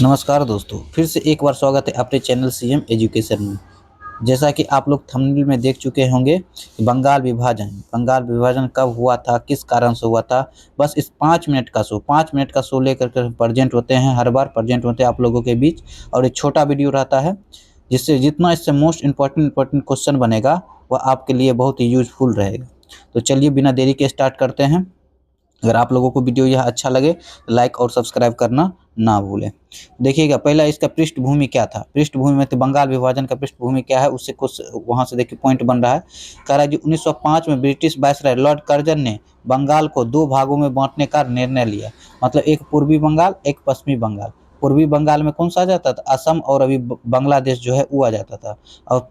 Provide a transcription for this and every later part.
नमस्कार दोस्तों, फिर से एक बार स्वागत है अपने चैनल सीएम एजुकेशन में। जैसा कि आप लोग थंबनेल में देख चुके होंगे कि बंगाल विभाजन कब हुआ था, किस कारण से हुआ था। बस इस 5 मिनट का शो लेकर के प्रेजेंट होते हैं, हर बार प्रेजेंट होते हैं आप लोगों के बीच। और एक छोटा वीडियो रहता है जिससे जितना इससे मोस्ट इम्पोर्टेंट क्वेश्चन बनेगा वह आपके लिए बहुत ही यूजफुल रहेगा। तो चलिए बिना देरी के स्टार्ट करते हैं। अगर आप लोगों को वीडियो यह अच्छा लगे तो लाइक और सब्सक्राइब करना ना भूलें। देखिएगा, पहला इसका पृष्ठभूमि क्या था। पृष्ठभूमि में तो बंगाल विभाजन का पृष्ठभूमि क्या है उससे कुछ वहाँ से देखिए पॉइंट बन रहा है। कह रहा है कि 1905 में ब्रिटिश वायसराय लॉर्ड कर्जन ने बंगाल को 2 भागों में बांटने का निर्णय लिया। मतलब एक पूर्वी बंगाल, एक पश्चिमी बंगाल। पूर्वी बंगाल में कौन सा आ जाता था, असम और अभी बांग्लादेश जो है वो आ जाता था। और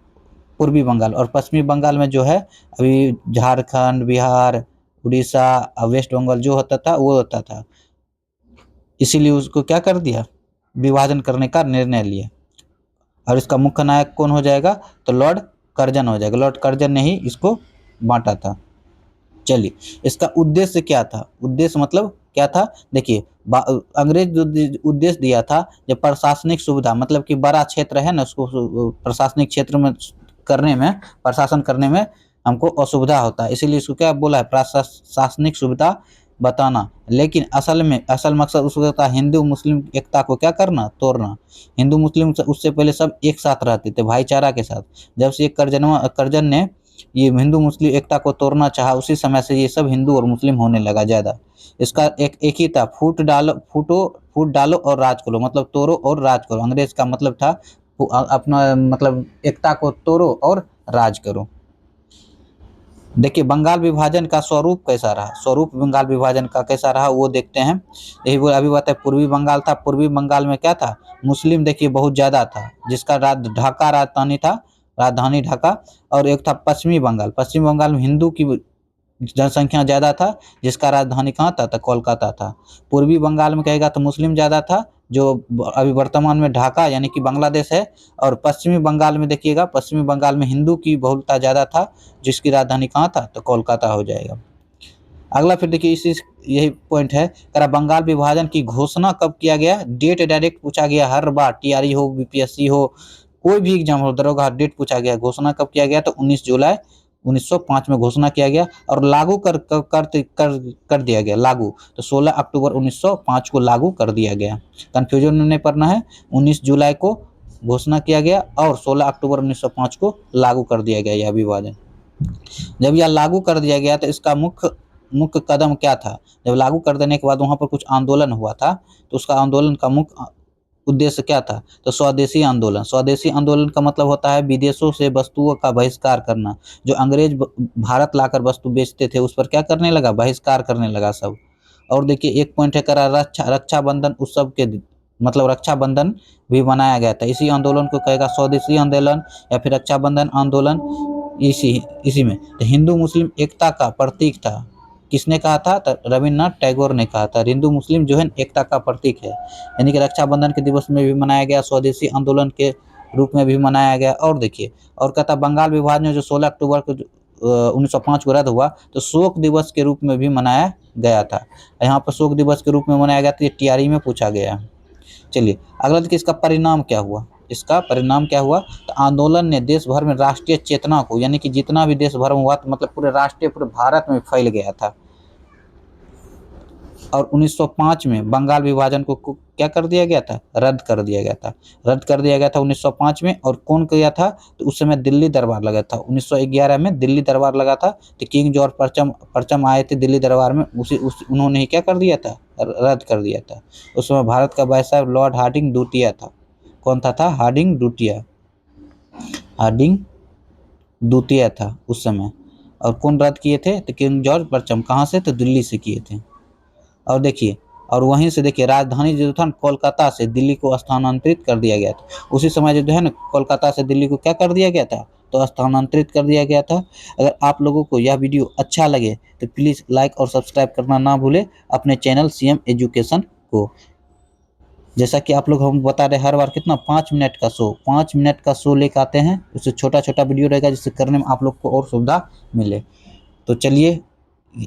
पूर्वी बंगाल और पश्चिमी बंगाल में जो है अभी झारखंड, बिहार, उड़ीसा और वेस्ट बंगाल जो होता था वो होता था। इसीलिए उसको क्या कर दिया, विभाजन करने का निर्णय लिया। और इसका मुख्य नायक कौन हो जाएगा, तो लॉर्ड कर्जन हो जाएगा। लॉर्ड कर्जन ने ही इसको बांटा था। चलिए, इसका उद्देश्य क्या था। उद्देश्य मतलब क्या था, देखिए अंग्रेज जो उद्देश्य दिया था, जब प्रशासनिक सुविधा मतलब कि बड़ा क्षेत्र है ना, उसको प्रशासनिक क्षेत्र में करने में, प्रशासन करने में हमको असुविधा होता है, इसीलिए इसको क्या बोला है, प्रशासनिक सुविधा बताना। लेकिन असल मकसद उसका था हिंदू मुस्लिम एकता को क्या करना, तोड़ना। हिंदू मुस्लिम उससे पहले सब एक साथ रहते थे भाईचारा के साथ। जब से कर्जन ने ये हिंदू मुस्लिम एकता को तोड़ना चाहा, उसी समय से ये सब हिंदू और मुस्लिम होने लगा ज़्यादा। इसका एक ही था, फूट डालो और राज करो, मतलब तोड़ो और राज करो। अंग्रेज का मतलब था अपना मतलब एकता को तोड़ो और राज करो। देखिए बंगाल विभाजन का स्वरूप कैसा रहा, स्वरूप बंगाल विभाजन का कैसा रहा वो देखते हैं। यही वो अभी बात है, पूर्वी बंगाल था। पूर्वी बंगाल में क्या था, मुस्लिम देखिए बहुत ज़्यादा था, जिसका ढाका राजधानी था, राजधानी ढाका। और एक था पश्चिमी बंगाल। पश्चिमी बंगाल में हिंदू की जनसंख्या ज़्यादा था, जिसका राजधानी कहाँ था, तो कोलकाता था। पूर्वी बंगाल में कहेगा तो मुस्लिम ज़्यादा था, जो अभी वर्तमान में ढाका यानी कि बांग्लादेश है। और पश्चिमी बंगाल में देखिएगा, पश्चिमी बंगाल में हिंदू की बहुलता ज़्यादा था, जिसकी राजधानी कहाँ था, तो कोलकाता हो जाएगा। अगला फिर देखिए इसी यही पॉइंट है, करा बंगाल विभाजन की घोषणा कब किया गया। डेट डायरेक्ट पूछा गया हर बार, टीआरई हो, बीपीएससी हो, कोई भी एग्जाम हो, दरोगा, डेट पूछा गया। घोषणा कब किया गया, तो 19 जुलाई 1905 में घोषणा किया गया और लागू कर दिया गया। लागू तो 16 अक्टूबर 1905 को लागू कर दिया गया। कंफ्यूजन नहीं पड़ना है, 19 जुलाई को घोषणा किया गया और 16 अक्टूबर 1905 को लागू कर दिया गया यह विभाजन। जब यह लागू कर दिया गया तो इसका मुख्य कदम क्या था। जब लागू कर देने के बाद वहाँ पर कुछ आंदोलन हुआ था, तो उसका आंदोलन का मुख्य उद्देश्य क्या था, तो स्वदेशी आंदोलन। स्वदेशी आंदोलन का मतलब होता है विदेशों से वस्तुओं का बहिष्कार करना। जो अंग्रेज भारत लाकर वस्तु बेचते थे उस पर क्या करने लगा, बहिष्कार करने लगा सब। और देखिए एक पॉइंट है, करा रक्षाबंधन उत्सव के मतलब रक्षाबंधन भी मनाया गया था। इसी आंदोलन को कहेगा स्वदेशी आंदोलन या फिर रक्षाबंधन आंदोलन। इसी में तो हिंदू मुस्लिम एकता का प्रतीक था। किसने कहा था, तो रविन्द्रनाथ टैगोर ने कहा था, हिंदू मुस्लिम जो है एकता का प्रतीक है। यानी कि रक्षाबंधन के दिवस में भी मनाया गया, स्वदेशी आंदोलन के रूप में भी मनाया गया। और देखिए और कहता बंगाल विभाजन जो 16 अक्टूबर को 1905 को रद्द हुआ, तो शोक दिवस के रूप में भी मनाया गया था। यहाँ पर शोक दिवस के रूप में मनाया गया था, ये टीआरई में पूछा गया है। चलिए अगला देखिए इसका परिणाम क्या हुआ। इसका परिणाम क्या हुआ, तो आंदोलन ने देश भर में राष्ट्रीय चेतना को, यानी कि जितना भी देश भर में हुआ तो मतलब पूरे राष्ट्रीय पूरे भारत में फैल गया था। और 1905 में बंगाल विभाजन को क्या कर दिया गया था, रद्द कर दिया गया था। रद्द कर दिया गया था 1905 में। और कौन किया था, तो उस समय दिल्ली दरबार लगा था। 1911 में दिल्ली दरबार लगा था, तो किंग जॉर्ज परचम आए थे दिल्ली दरबार में, उन्होंने ही क्या कर दिया था, रद्द कर दिया था। उस समय भारत का वायसराय लॉर्ड हार्डिंग द्वितीय था। कौन था हार्डिंग द्वितीय, हार्डिंग द्वितीय था उस समय। और कौन रद्द किए थे, तो किंग जॉर्ज परचम। कहाँ से, तो दिल्ली से किए थे। और देखिए और वहीं से देखिए राजधानी जो था कोलकाता से दिल्ली को स्थानांतरित कर दिया गया था। उसी समय जो है ना कोलकाता से दिल्ली को क्या कर दिया गया था, तो स्थानांतरित कर दिया गया था। अगर आप लोगों को यह वीडियो अच्छा लगे तो प्लीज़ लाइक और सब्सक्राइब करना ना भूले अपने चैनल सीएम एजुकेशन को। जैसा कि आप लोग हम बता रहे हर बार कितना 5 मिनट का शो लेकर आते हैं, उससे छोटा छोटा वीडियो रहेगा जिससे करने में आप लोग को और सुविधा मिले। तो चलिए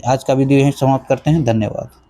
आज का वीडियो यहीं समाप्त करते हैं। धन्यवाद।